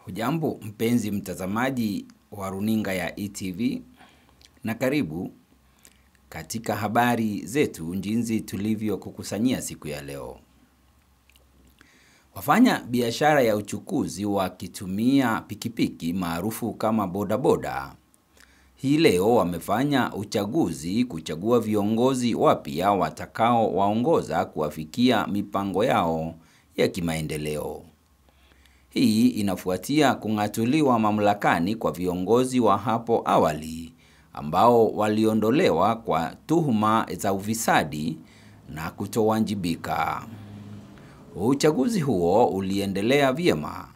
Hujambo mpenzi mtazamaji wa runinga ya ETV na karibu katika habari zetu jinsi tulivyo kukusanyia siku ya leo. Wafanya biashara ya uchukuzi wakitumia pikipiki maarufu kama bodaboda hii leo wamefanya uchaguzi kuchagua viongozi wapya watakao waongoza kuwafikia mipango yao ya kimaendeleo. Hii inafuatia kung'atuliwa mamlakani kwa viongozi wa hapo awali ambao waliondolewa kwa tuhuma za ufisadi na kutowajibika. Uchaguzi huo uliendelea vyema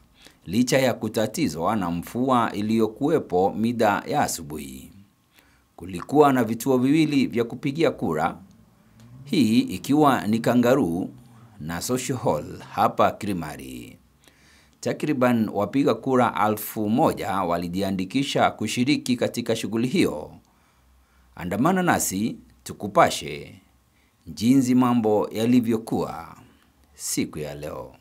licha ya kutatizwa na mvua iliyokuwepo mida ya asubuhi. Kulikuwa na vituo viwili vya kupigia kura, hii ikiwa ni Kangaroo na Social Hall hapa Kilimari. Takriban wapiga kura 1000 walijiandikisha kushiriki katika shughuli hiyo. Andamana nasi tukupashe jinsi mambo yalivyokuwa siku ya leo.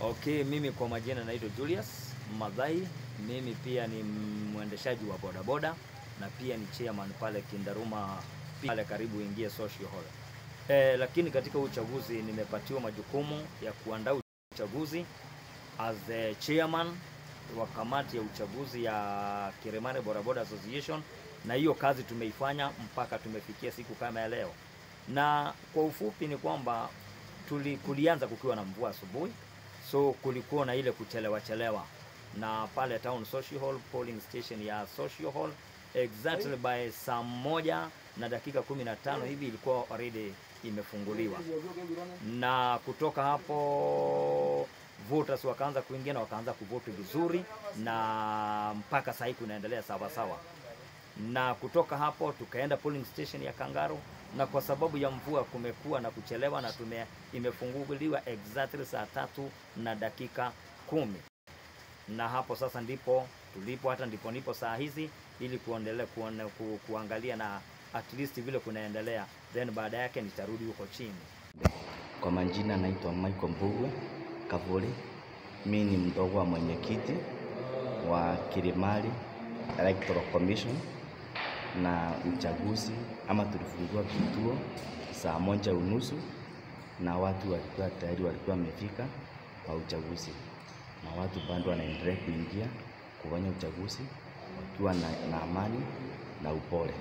Okay, mimi kwa majina naitwa Julius Madhai. Mimi pia ni mwendeshaji wa bodaboda na pia ni chairman pale Kindaruma pale karibu ingie Social Hall. Lakini katika uchaguzi nimepatiwa majukumu ya kuandaa uchaguzi as the chairman wa kamati ya uchaguzi ya Kilimari Bodaboda Association, na hiyo kazi tumeifanya mpaka tumefikia siku kama ya leo. Na kwa ufupi ni kwamba kulianza kukiwa na mvua asubuhi. So kulikuwa na ile kuchelewa na pale town Social Hall, polling station ya Social Hall exactly by saa 1:15 hivi ilikuwa already imefunguliwa. Na kutoka hapo voters wakaanza kuingia na wakaanza kuvote vizuri, na mpaka sasa kunaendelea sawa. Na kutoka hapo tukaenda polling station ya Kangaroo, na kwa sababu ya mvua kumekuwa na kuchelewa na imefunguliwa exactly saa 3:10. Na hapo sasa ndipo nipo saa hizi ili kuendelea kuangalia na at least vile kunaendelea, then baada yake nitarudi huko chini. Kwa majina naitwa Michael Mbugwe Kavuli. Mimi ni mdogo wa mwenyekiti wa Kilimari Electoral Commission, na uchaguzi ama tulifungua kituo saa 1:30 na watu walikuwa tayari wamefika kwa uchaguzi, na watu bado wanaendelea kuingia kufanya uchaguzi wakiwa na amani na upole.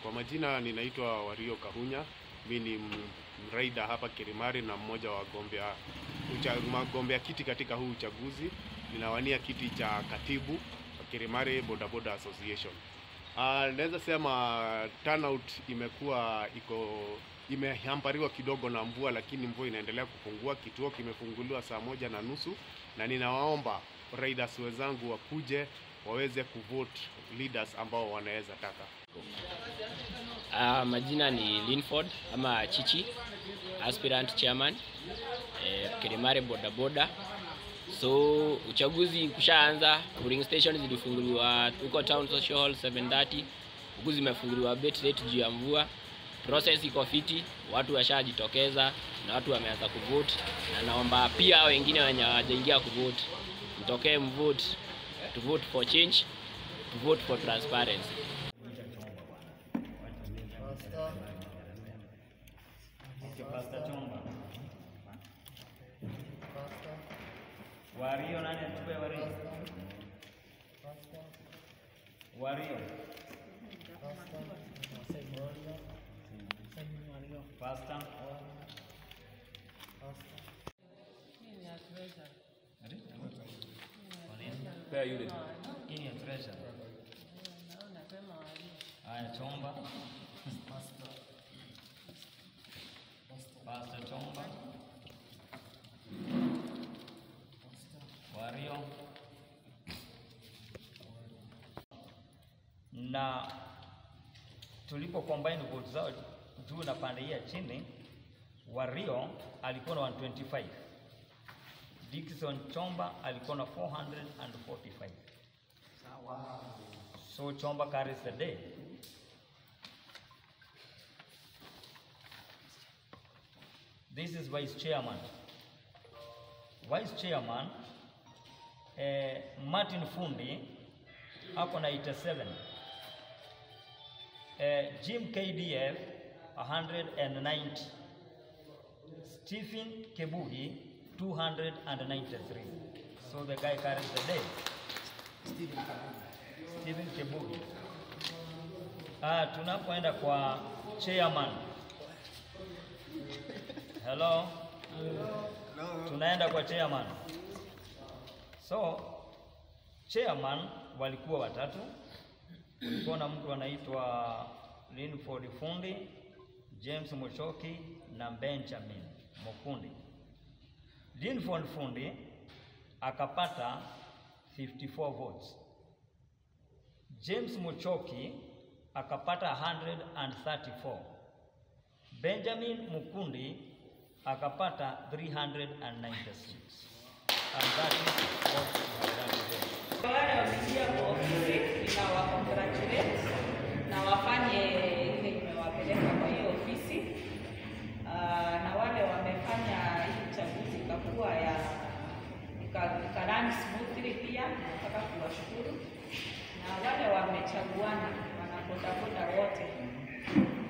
Kwa majina ninaitwa Wario Kahunya. Mimi ni mraida hapa Kilimari na mmoja wa wagombea kiti katika huu uchaguzi. Ninawania kiti cha katibu wa Kilimari Bodaboda Association. Naweza sema turnout imehampariwa kidogo na mvua, lakini mvua inaendelea kupungua. Kituo kimefunguliwa saa 1:30 na ninawaomba riders wenzangu wakuje waweze kuvote leaders ambao wanaweza taka. Majina ni Linford ama Chichi, aspirant chairman Kilimari Bodaboda. So uchaguzi kushaanza, polling station zilifunguliwa huko town Social Hall 7:30. Uchaguzi zimefunguliwa bit late juu ya mvua. Process iko fiti, watu washajitokeza na watu wameanza kuvote, na naomba pia wengine wenye hawajaingia kuvote mtokee mvote, to vote for change, to vote for transparency. Wario nani atupe Wario? Wario. Pasta. Pea yule. Hii ni treasure. Aya chomba. Pasta chomba. Wario. Na tulipo combine votes zao juu na pande hii ya chini, Wario alikuwa na 125. Dickson Chomba alikuwa na 445. So Chomba carries the day. This is Vice Chairman. Vice Chairman Martin Fundi ako na 87. Jim KDF 190. Stephen Kebugi 293. So the guy carries the day. Stephen Kebugi. Tunapoenda kwa chairman. Hello. Tunaenda kwa chairman. So chairman walikuwa watatu. Kulikuwa na mtu anaitwa Linford Fundi, James Muchoki na Benjamin Mukundi. Linford Fundi akapata 54 votes. James Muchoki akapata 134. Benjamin Mukundi akapata 396. And that is what we have done today. Wale wameingia kwa ofisi ninawa-congratulate na wafanye ile nimewapeleka kwa hiyo ofisi. Na wale wamefanya hii uchaguzi ikakuwa ya ikarun smoothly pia, nataka kuwashukuru. Na wale wamechaguana wanabodaboda wote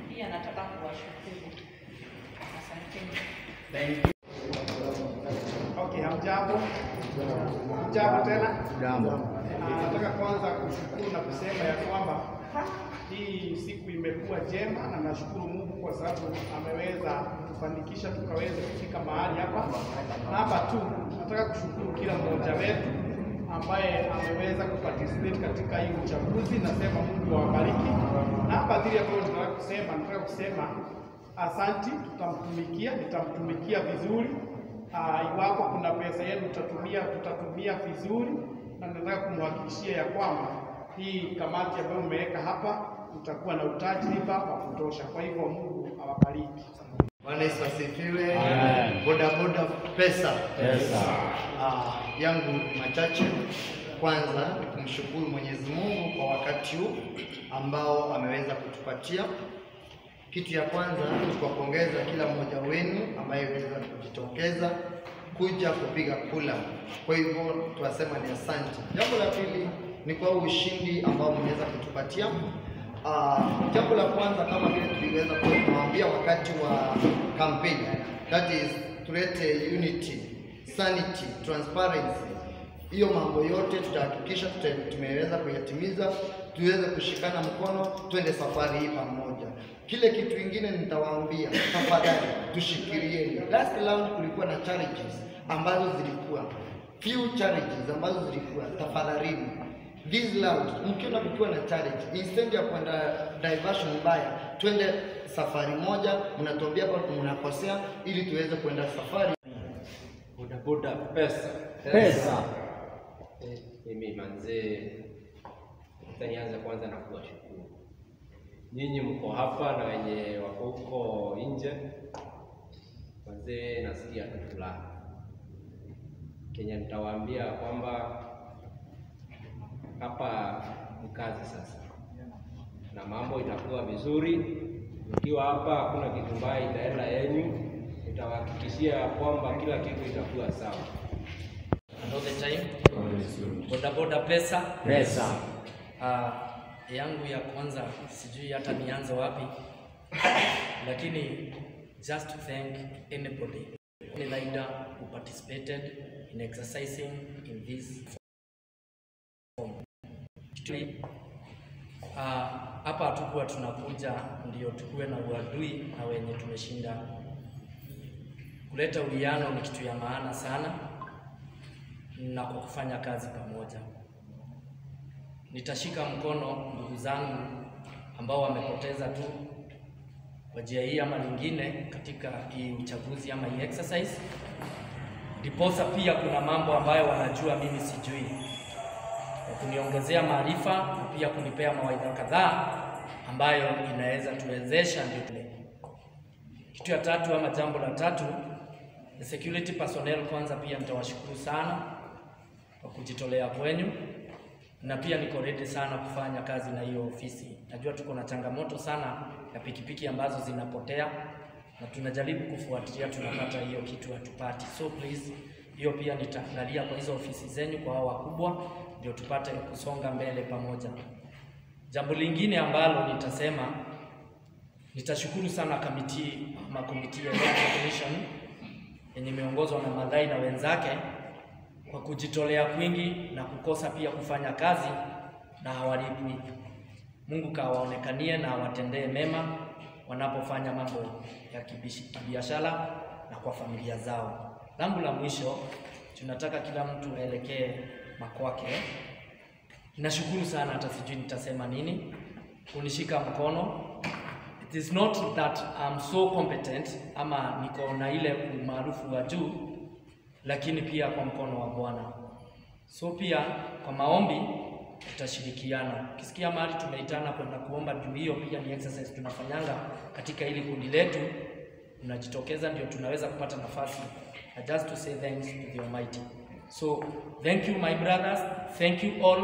pia nataka kuwashukuru. Asanteni. Thank you. Okay, hamjambo. Hamjambo tena? Jambo. Nataka kwanza kushukuru na kusema ya kwamba hii siku imekuwa njema na nashukuru Mungu kwa sababu ameweza kufanikisha tukaweza kufika mahali hapa. Na hapa tu nataka kushukuru kila mmoja wetu ambaye ameweza kuparticipate katika hii uchaguzi. Nasema Mungu awabariki. Na hapa vile ambayo nataka kusema asanti, nitamtumikia vizuri. Iwapo kuna pesa yenu tutatumia vizuri, na nataka kumhakikishia ya kwamba hii kamati ambayo mmeweka hapa utakuwa na utajriba wa kutosha. Kwa hivyo Mungu awabariki. Bwana Yesu asifiwe. Bodaboda pesa. Yangu machache. Kwanza kumshukuru Mwenyezi Mungu kwa wakati huu ambao ameweza kutupatia. Kitu ya kwanza ni kuwapongeza kila mmoja wenu ambaye ameweza kujitokeza kuja kupiga kula. Kwa hivyo tunasema ni asante. Jambo la pili ni kwa ushindi ambao mmeweza kutupatia. Jambo la kwanza kama vile tuliweza kuwaambia wakati wa campaign, that is tulete unity, sanity, transparency. Hiyo mambo yote tutahakikisha tumeweza kuyatimiza, tuweze kushikana mkono, twende safari hii pamoja. Kile kitu kingine nitawaambia, tafadhali tushikilieni. Last round kulikuwa na challenges ambazo zilikuwa, few challenges ambazo zilikuwa, tafadhali this round mkiona kukiwa na challenge, instead ya kwenda diversion mbaya, twende safari moja, mnatuambia hapo mnakosea ili tuweze kwenda safari. Bodaboda pesa. Mimi manzee, nitaanza kwanza na kuwashukuru nyinyi mko hapa na wenye wako huko nje. Manzee, nasikia tu furaha. Kenya nitawaambia kwamba hapa ni kazi sasa, na mambo itakuwa vizuri. Mkiwa hapa hakuna kitu mbaya itaenda yenu, nitawahakikishia kwamba kila kitu itakuwa sawa. All the time. Bodaboda pesa. Yangu ya kwanza sijui hata nianze wapi, lakini just to thank anybody, any leader who participated in exercising in this form. Hapa hatukuwa tunakuja ndio tukue na uadui na wenye tumeshinda. Kuleta uwiano ni kitu ya maana sana, na kwa kufanya kazi pamoja. Nitashika mkono ndugu zangu ambao wamepoteza tu kwa njia hii ama nyingine katika hii uchaguzi ama hii exercise. Ndiposa pia kuna mambo ambayo wanajua mimi sijui, kwa kuniongezea maarifa na pia kunipea mawaidha kadhaa ambayo inaweza tuwezesha ndio tule. Kitu ya tatu ama jambo la tatu, the security personnel kwanza pia nitawashukuru sana kwa kujitolea kwenu, na pia niko ready sana kufanya kazi na hiyo ofisi. Najua tuko na changamoto sana ya pikipiki ambazo zinapotea na tunajaribu kufuatilia, tunapata hiyo kitu hatupati. So please, hiyo pia nitaangalia kwa hizo ofisi zenyu, kwa hao wakubwa, ndio tupate kusonga mbele pamoja. Jambo lingine ambalo nitasema, nitashukuru sana committee ya commission yenye imeongozwa na Madhai na wenzake kwa kujitolea kwingi na kukosa pia kufanya kazi na hawalipwi. Mungu kawaonekanie na awatendee mema wanapofanya mambo ya kibiashara na kwa familia zao. Langu la mwisho, tunataka kila mtu aelekee makwake. Nashukuru sana, hata sijui nitasema nini, kunishika mkono. It is not that I'm so competent ama niko na ile umaarufu wa juu, lakini pia kwa mkono wa Bwana. So pia kwa maombi tutashirikiana. Ukisikia mahali tumeitana kwenda kuomba juu, hiyo pia ni exercise tunafanyanga katika ili kundi letu. Tunajitokeza ndio tunaweza kupata nafasi. Just to say thanks to the Almighty. So thank you my brothers, thank you all.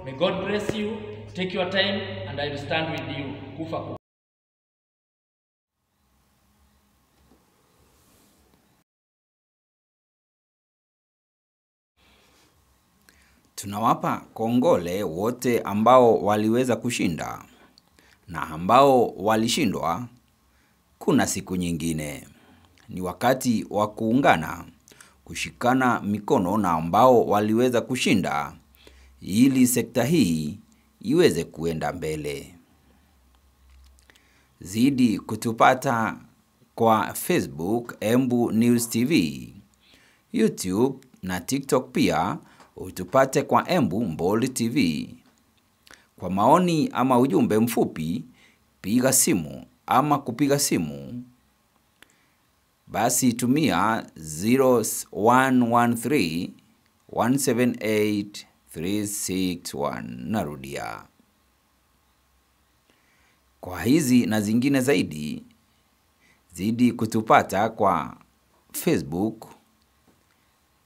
May God bless you. Take your time and I will stand with you. Kufa. Tunawapa kongole wote ambao waliweza kushinda, na ambao walishindwa, kuna siku nyingine. Ni wakati wa kuungana, kushikana mikono na ambao waliweza kushinda, ili sekta hii iweze kuenda mbele. Zidi kutupata kwa Facebook Embu News TV, YouTube na TikTok pia utupate kwa Embu Bold TV. Kwa maoni ama ujumbe mfupi, piga simu ama kupiga simu, basi tumia 0113 178 361. Narudia. Kwa hizi na zingine zaidi, zidi kutupata kwa Facebook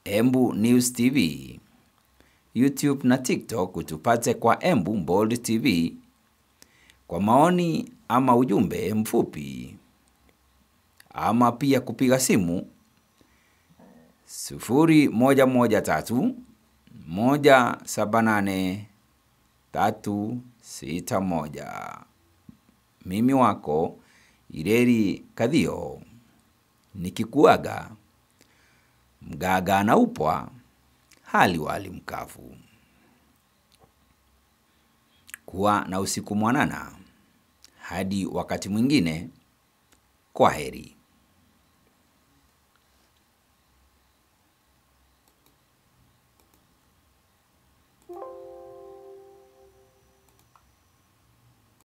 Embu News TV, YouTube na TikTok utupate kwa Embu Bold TV. Kwa maoni ama ujumbe mfupi ama pia kupiga simu 0113 178 361. Mimi wako Ireri Kadhio nikikuaga. Mgaga na upwa hali wali mkavu. Kuwa na usiku mwanana. Hadi wakati mwingine, kwaheri.